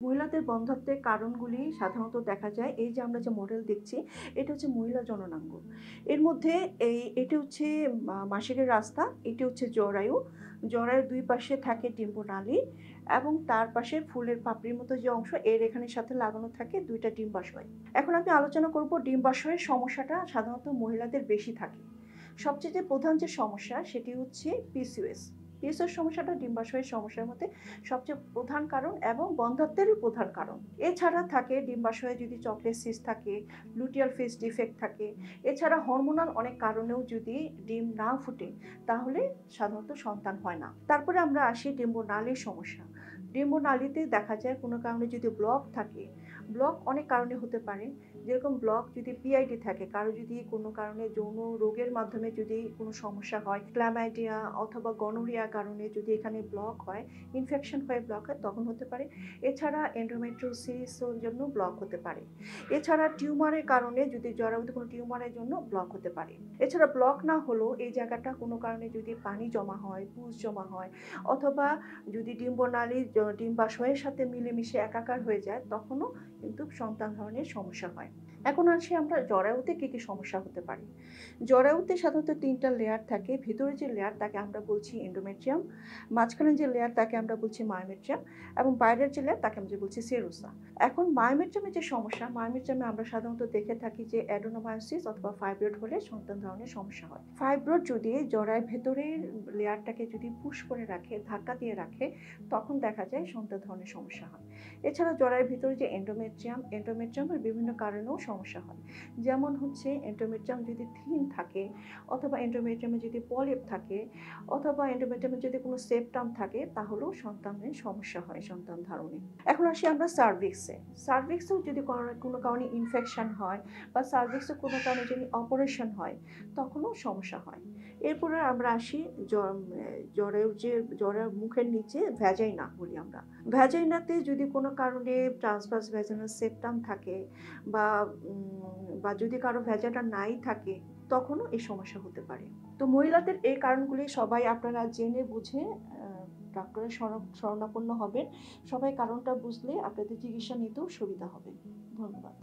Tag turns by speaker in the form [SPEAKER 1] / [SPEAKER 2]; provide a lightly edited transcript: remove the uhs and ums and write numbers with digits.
[SPEAKER 1] মহিলাদের বন্ধ্যাত্বের কারণগুলি সাধারণত দেখা যায় এই যে আমরা যে মডেল দেখছি, এটা হচ্ছে মহিলা জননাঙ্গ। এর মধ্যে এটি হচ্ছে মাসিকের রাস্তা, এটি হচ্ছে জরায়ু। জরায়ুর ২ পাশে থাকে ডিম্বনালী এবং তার পাশে ফুলের পাপড়ির মতো যে অংশ এর এখানের সাথে লাগানো থাকে ২ টা ডিম্বাশয়। এখন আমি আলোচনা করব ডিম্বাশয়ের সমস্যাটা সাধারণত মহিলাদের বেশি থাকে। সবচেয়ে যে প্রধান যে সমস্যা সেটি হচ্ছে পিসিওএস। পিসিওএস সমস্যাটা ডিম্বাশয়ের সমস্যার মধ্যে সবচেয়ে প্রধান কারণ এবং বন্ধ্যাত্বেরও প্রধান কারণ। এছাড়া থাকে ডিম্বাশয়ে যদি চকলেট সিস্ট থাকে, লুটিয়াল ফেস ডিফেক্ট থাকে, এছাড়া হরমোনাল অনেক কারণেও যদি ডিম না ফুটে তাহলে সাধারণত সন্তান হয় না। তারপরে আমরা আসি ডিম্বনালীর সমস্যা। ডিম্বনালীতে দেখা যায় কোনো কারণে যদি ব্লক থাকে, ব্লক অনেক কারণে হতে পারে। যেরকম ব্লক যদি পিআইডি থাকে, কারো যদি কোনো কারণে যৌন রোগের মাধ্যমে যদি কোনো সমস্যা হয়, ক্ল্যামাইডিয়া অথবা গনোরিয়া কারণে যদি এখানে ব্লক হয়, ইনফেকশন হয়ে ব্লক হয় তখন হতে পারে। এছাড়া এন্ডোমেট্রিওসিসের জন্য ব্লক হতে পারে। এছাড়া টিউমারের কারণে যদি জরায়ুতে কোনো টিউমারের জন্য ব্লক হতে পারে। এছাড়া ব্লক না হলেও এই জায়গাটা কোনো কারণে যদি পানি জমা হয়, পুজ জমা হয় অথবা যদি ডিম্বনালী ডিম্বাশয়ের সাথে মিলেমিশে একাকার হয়ে যায় তখনও কিন্তু সন্তান ধারণের সমস্যা হয়। এখন আসি আমরা জরায়ুতে কি সমস্যা হতে পারে। জরায়ুতে সাধারণত ৩ টা লেয়ার থাকে। ভেতরে যে লেয়ার তাকে আমরা বলছি এন্ডোমেট্রিয়াম, মাঝখানে যে লেয়ার তাকে আমরা বলছি মায়োমেট্রিয়াম এবং বাইরের যে লেয়ার তাকে আমরা বলছি সেরোসা। এখন মায়োমেট্রিয়ামের যে সমস্যা, মায়োমেট্রিয়ামে আমরা সাধারণত দেখে থাকি যে অ্যাডেনোমায়োসিস অথবা ফাইব্রয়েড হলে সন্তান ধারণের সমস্যা হয়। ফাইব্রয়েড যদি জরায়ুর ভেতরের লেয়ারটাকে যদি পুশ করে রাখে, ধাক্কা দিয়ে রাখে, তখন দেখা যায় সন্তান ধারণের সমস্যা হয়। এছাড়া জরায়ুর ভিতরে যে এন্ডোমেট্রিয়ামের বিভিন্ন কারণেও সমস্যা হয়। যেমন হচ্ছে এন্ডোমেট্রিয়াম যদি থিন থাকে অথবা এন্ডোমেট্রিয়ামে যদি পলিপ থাকে অথবা এন্ডোমেট্রিয়ামে যদি কোনো সেপ্টাম থাকে তাহলেও সন্তানের সমস্যা হয় সন্তান ধারণে। এখন আসি আমরা সার্ভিক্সে। সার্ভিক্সেও যদি কোনো কারণে ইনফেকশন হয় বা সার্ভিক্সে কোনো কারণে যদি অপারেশন হয় তখনও সমস্যা হয়। এরপরে আমরা আসি জরায়ুর মুখের নিচে ভ্যাজাইনা বলি আমরা। ভ্যাজাইনাতে যদি কোনো কারণে ট্রান্সভার্স ভ্যাজাইনাল সেপ্টাম থাকে বা যদি কারো ভ্যাজাইনা নাই থাকে তখনও এই সমস্যা হতে পারে। তো মহিলাদের এই কারণগুলি সবাই আপনারা জেনে বুঝে ডাক্তারের শরণাপন্ন হবেন। সবাই কারণটা বুঝলে আপনাদের চিকিৎসা নিতেও সুবিধা হবে। ধন্যবাদ।